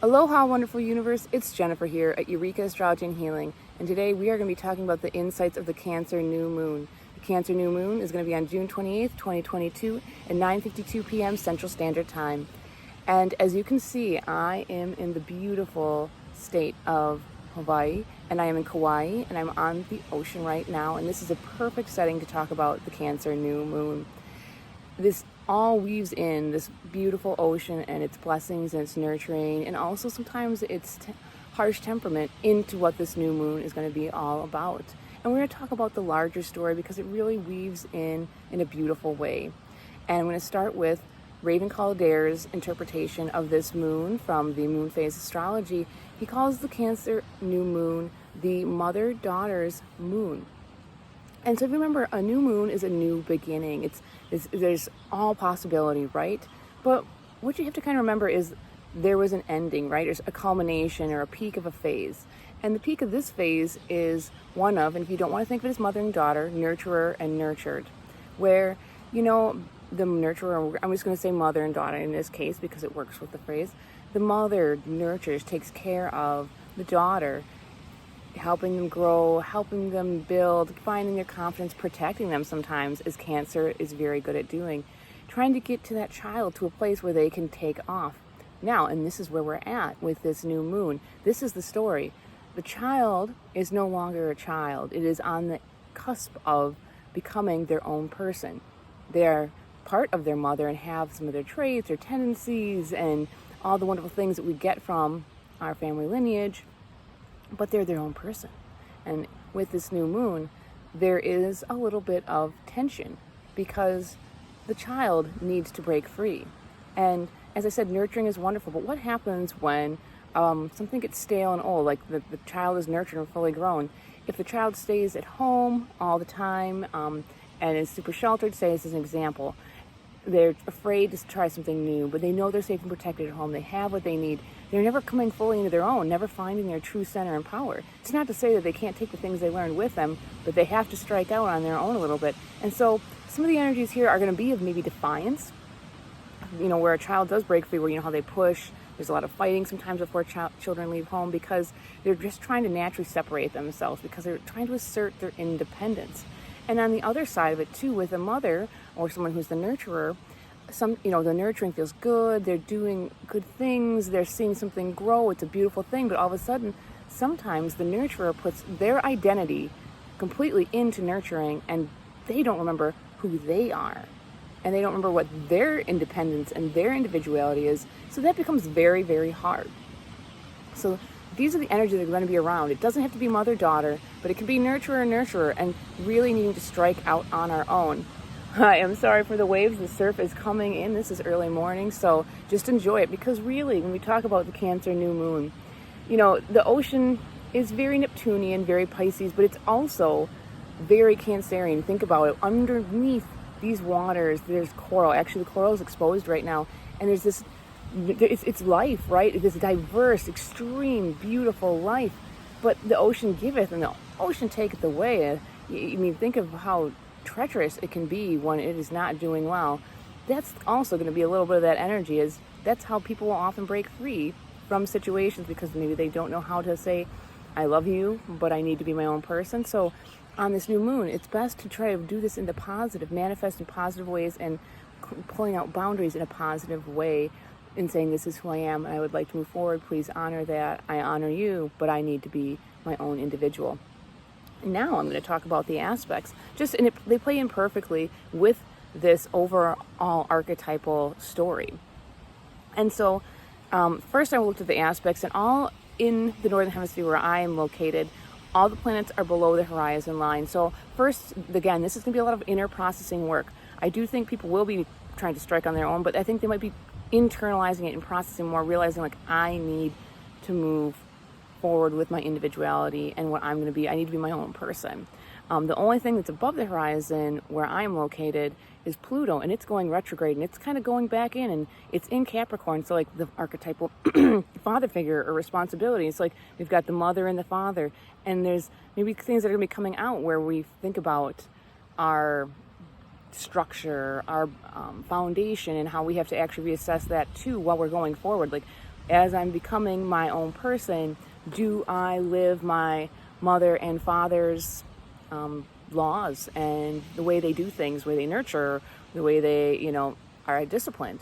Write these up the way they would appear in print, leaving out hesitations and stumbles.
Aloha, wonderful universe. It's Jennifer here at Eureka Astrology and Healing, and today we are going to be talking about the insights of the Cancer new moon. The Cancer new moon is going to be on June 28th, 2022 at 9:52 p.m. Central Standard Time. And as you can see, I am in the beautiful state of Hawaii, and I am in Kauai, and I'm on the ocean right now, and this is a perfect setting to talk about the Cancer new moon. This all weaves in this beautiful ocean and its blessings and its nurturing, and also sometimes its harsh temperament into what this new moon is going to be all about. And we're going to talk about the larger story because it really weaves in a beautiful way. And I'm going to start with Raven Caldera's interpretation of this moon from the Moon Phase Astrology. He calls the Cancer new moon the mother-daughter's moon. And so if you remember, a new moon is a new beginning. There's all possibility, right? But what you have to kind of remember is there was an ending, right? There's a culmination or a peak of a phase. And the peak of this phase is one of, and if you don't want to think of it as mother and daughter, nurturer and nurtured, where, the nurturer, I'm just going to say mother and daughter in this case because it works with the phrase. The mother nurtures, takes care of the daughter, helping them grow, helping them build, finding their confidence, protecting them sometimes, as Cancer is very good at doing. Trying to get to that child to a place where they can take off. Now, and this is where we're at with this new moon. This is the story. The child is no longer a child. It is on the cusp of becoming their own person. They're part of their mother and have some of their traits, their tendencies, and all the wonderful things that we get from our family lineage. But they're their own person. And with this new moon, there is a little bit of tension because the child needs to break free. And as I said, nurturing is wonderful, but what happens when something gets stale and old, like the child is nurtured and fully grown? If the child stays at home all the time and is super sheltered, say as an example, they're afraid to try something new, but they know they're safe and protected at home. They have what they need. They're never coming fully into their own, never finding their true center and power. It's not to say that they can't take the things they learned with them, but they have to strike out on their own a little bit. And so some of the energies here are going to be of maybe defiance, where a child does break free, where how they push. There's a lot of fighting sometimes before children leave home because they're just trying to naturally separate themselves because they're trying to assert their independence. And on the other side of it too, with a mother or someone who's the nurturer, the nurturing feels good, they're doing good things, they're seeing something grow, it's a beautiful thing, but all of a sudden, sometimes the nurturer puts their identity completely into nurturing and they don't remember who they are. And they don't remember what their independence and their individuality is. So that becomes very, very hard. So these are the energies that are going to be around. It doesn't have to be mother-daughter, but it can be nurturer-nurturer and really needing to strike out on our own. I am sorry for the waves. The surf is coming in. This is early morning, so just enjoy it. Because really, when we talk about the Cancer new moon, the ocean is very Neptunian, very Pisces, but it's also very Cancerian. Think about it. Underneath these waters, there's coral. Actually, the coral is exposed right now, and there's this. It's life, right? This diverse, extreme, beautiful life. But the ocean giveth, and the ocean taketh away. Think of how treacherous it can be when it is not doing well. That's also going to be a little bit of that energy. That's how people will often break free from situations because maybe they don't know how to say, I love you, but I need to be my own person. So on this new moon, it's best to try to do this in the positive, manifest in positive ways and pulling out boundaries in a positive way and saying, this is who I am and I would like to move forward. Please honor that. I honor you, but I need to be my own individual. Now I'm going to talk about the aspects. They play in perfectly with this overall archetypal story. And so first I looked at the aspects, and all in the Northern Hemisphere where I am located, all the planets are below the horizon line. So first, again, this is going to be a lot of inner processing work. I do think people will be trying to strike on their own, but I think they might be internalizing it and processing more, realizing I need to move forward with my individuality and what I'm going to be. I need to be my own person. The only thing that's above the horizon where I'm located is Pluto, and it's going retrograde, and it's kind of going back in, and it's in Capricorn. So the archetypal father figure or responsibility. It's we've got the mother and the father, and there's maybe things that are going to be coming out where we think about our structure, our foundation, and how we have to actually reassess that too while we're going forward. as I'm becoming my own person, do I live my mother and father's laws and the way they do things, the way they nurture, the way they, are disciplined?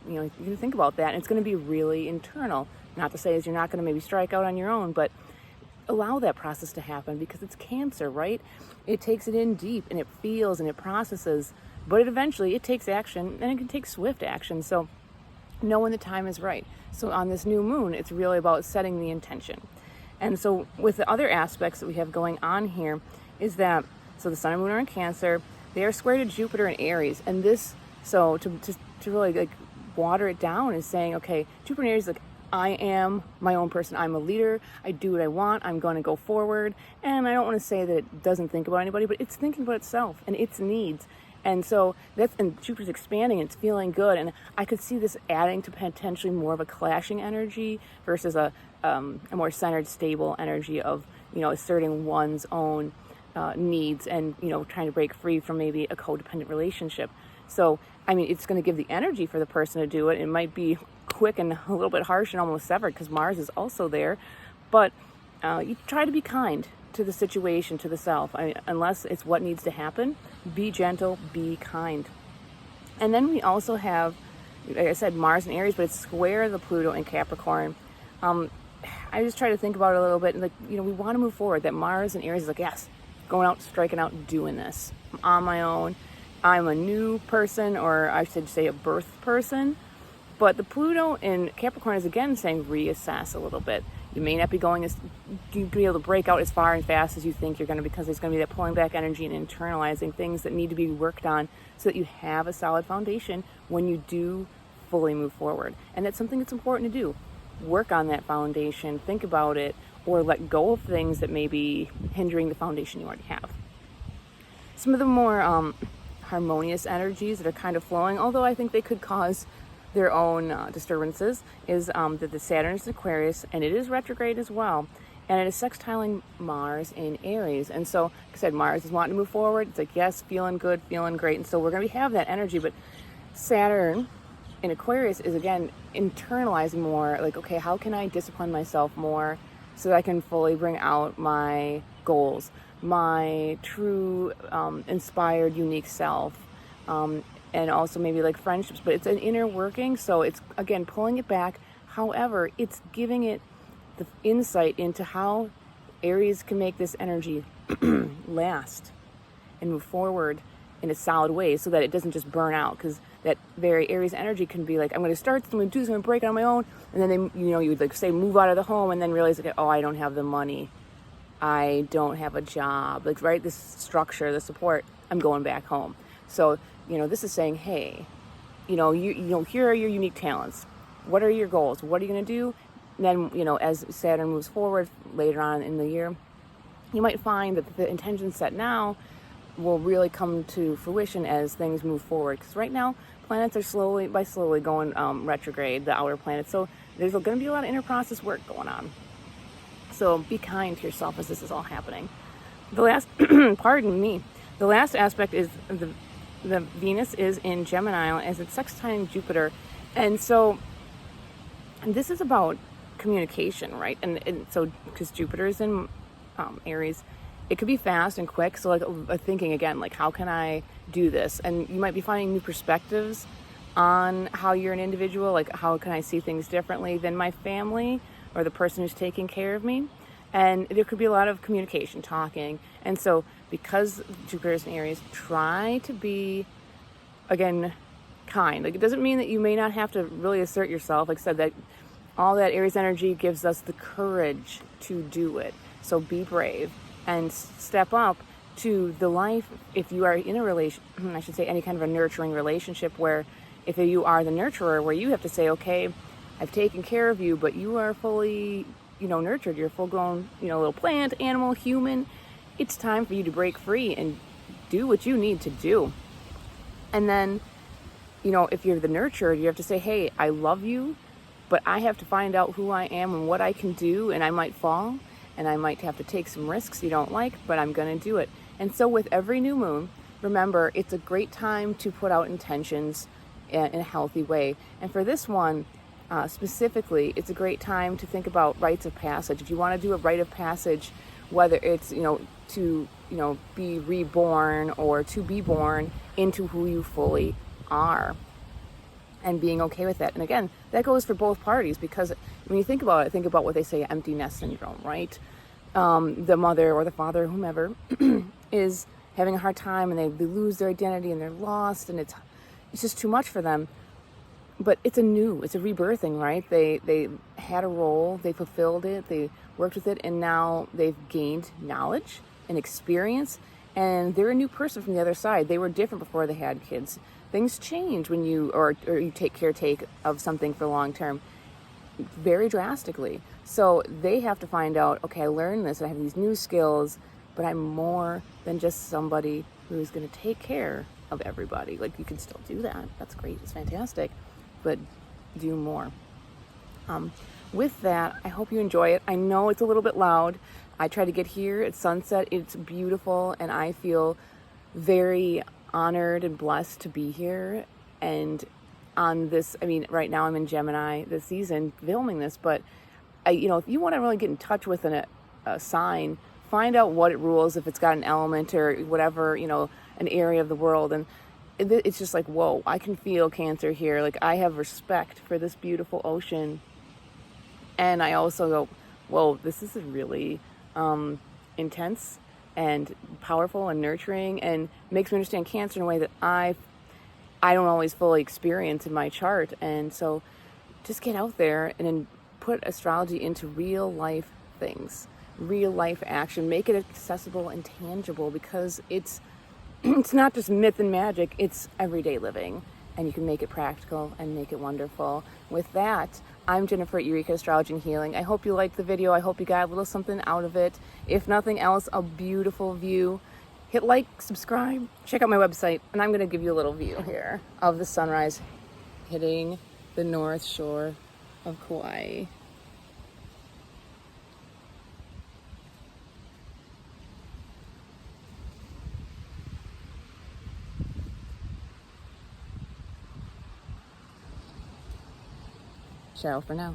You can think about that, and it's going to be really internal. Not to say is you're not going to maybe strike out on your own, but allow that process to happen, because it's Cancer, right? It takes it in deep, and it feels and it processes, but eventually it takes action, and it can take swift action. So know when the time is right. So on this new moon, it's really about setting the intention. And so with the other aspects that we have going on here is that, so the sun and moon are in Cancer, they are square to Jupiter in Aries. And this, so to really like water it down, is saying, okay, Jupiter in Aries is like, I am my own person. I'm a leader. I do what I want. I'm going to go forward. And I don't want to say that it doesn't think about anybody, but it's thinking about itself and its needs. And so and Jupiter's expanding, it's feeling good. And I could see this adding to potentially more of a clashing energy versus a more centered, stable energy of, asserting one's own needs and, trying to break free from maybe a codependent relationship. So, it's going to give the energy for the person to do it. It might be quick and a little bit harsh and almost severed because Mars is also there. But you try to be kind to the situation, to the self. Unless it's what needs to happen, be gentle, be kind. And then we also have, like I said, Mars in Aries, but it's square the Pluto in Capricorn. I just try to think about it a little bit, and we want to move forward. That Mars in Aries is like, yes, going out, striking out, doing this. I'm on my own. I'm a new person, or I should say a birth person. But the Pluto in Capricorn is again saying reassess a little bit. You may not be you be able to break out as far and fast as you think you're going to, because there's going to be that pulling back energy and internalizing things that need to be worked on so that you have a solid foundation when you do fully move forward. And that's something that's important to do. Work on that foundation, think about it, or let go of things that may be hindering the foundation you already have. Some of the more harmonious energies that are kind of flowing, although I think they could cause their own disturbances, is that the Saturn is in Aquarius, and it is retrograde as well, and it is sextiling Mars in Aries. And so, like I said, Mars is wanting to move forward. It's like, yes, feeling good, feeling great, and so we're going to have that energy. But Saturn in Aquarius is again internalizing more, like, okay, how can I discipline myself more so that I can fully bring out my goals, my true inspired, unique self, and also maybe like friendships, but it's an inner working. So it's, again, pulling it back. However, it's giving it the insight into how Aries can make this energy last and move forward in a solid way so that it doesn't just burn out. Because that very Aries energy can be like, I'm going to start, I'm going to do this, I'm going to break it on my own. And then you would like say move out of the home and then realize, like, oh, I don't have the money. I don't have a job. Like, right, this structure, the support, I'm going back home. So, this is saying, hey, here are your unique talents. What are your goals? What are you going to do? And then, as Saturn moves forward later on in the year, you might find that the intentions set now will really come to fruition as things move forward. Because right now, planets are slowly going retrograde, the outer planets. So there's going to be a lot of inner process work going on. So be kind to yourself as this is all happening. The last, the last aspect is the Venus is in Gemini as it's sextiling Jupiter. And so this is about communication, right? And so because Jupiter is in Aries, it could be fast and quick. So like thinking again, like, how can I do this? And you might be finding new perspectives on how you're an individual. Like, how can I see things differently than my family or the person who's taking care of me? And there could be a lot of communication, talking. And so because Jupiter is in Aries, try to be, again, kind. Like, it doesn't mean that you may not have to really assert yourself. Like I said, that all that Aries energy gives us the courage to do it. So be brave and step up to the life. If you are in a I should say any kind of a nurturing relationship, where if you are the nurturer, where you have to say, okay, I've taken care of you, but you are fully, nurtured. You're full grown, little plant, animal, human. It's time for you to break free and do what you need to do. And then, if you're the nurturer, you have to say, hey, I love you, but I have to find out who I am and what I can do. And I might fall and I might have to take some risks you don't like, but I'm going to do it. And so with every new moon, remember, it's a great time to put out intentions in a healthy way. And for this one, Specifically, it's a great time to think about rites of passage. If you want to do a rite of passage, whether it's, to, be reborn or to be born into who you fully are, and being okay with that. And again, that goes for both parties, because when you think about it, think about what they say, empty nest syndrome, right? The mother or the father, whomever, is having a hard time, and they lose their identity and they're lost, and it's just too much for them. But it's a rebirthing, right? They had a role, they fulfilled it, they worked with it, and now they've gained knowledge and experience, and they're a new person from the other side. They were different before they had kids. Things change when you take caretake of something for long term, very drastically. So they have to find out, okay, I learned this, I have these new skills, but I'm more than just somebody who's going to take care of everybody. Like, you can still do that. That's great. It's fantastic. But do more. With that, I hope you enjoy it. I know it's a little bit loud. I try to get here at sunset. It's beautiful, and I feel very honored and blessed to be here. And on this, right now I'm in Gemini this season filming this, but if you want to really get in touch with a sign, find out what it rules, if it's got an element or whatever, an area of the world. And it's just like, whoa, I can feel Cancer here. Like, I have respect for this beautiful ocean. And I also go, whoa, this is really intense and powerful and nurturing, and makes me understand Cancer in a way that I don't always fully experience in my chart. And so just get out there and then put astrology into real life things, real life action. Make it accessible and tangible, because it's not just myth and magic, it's everyday living, and you can make it practical and make it wonderful. With that, I'm Jennifer at Eureka Astrology and Healing. I hope you liked the video. I hope you got a little something out of it. If nothing else, a beautiful view. Hit like, subscribe, check out my website, and I'm going to give you a little view here of the sunrise hitting the north shore of Kauai. Ciao for now.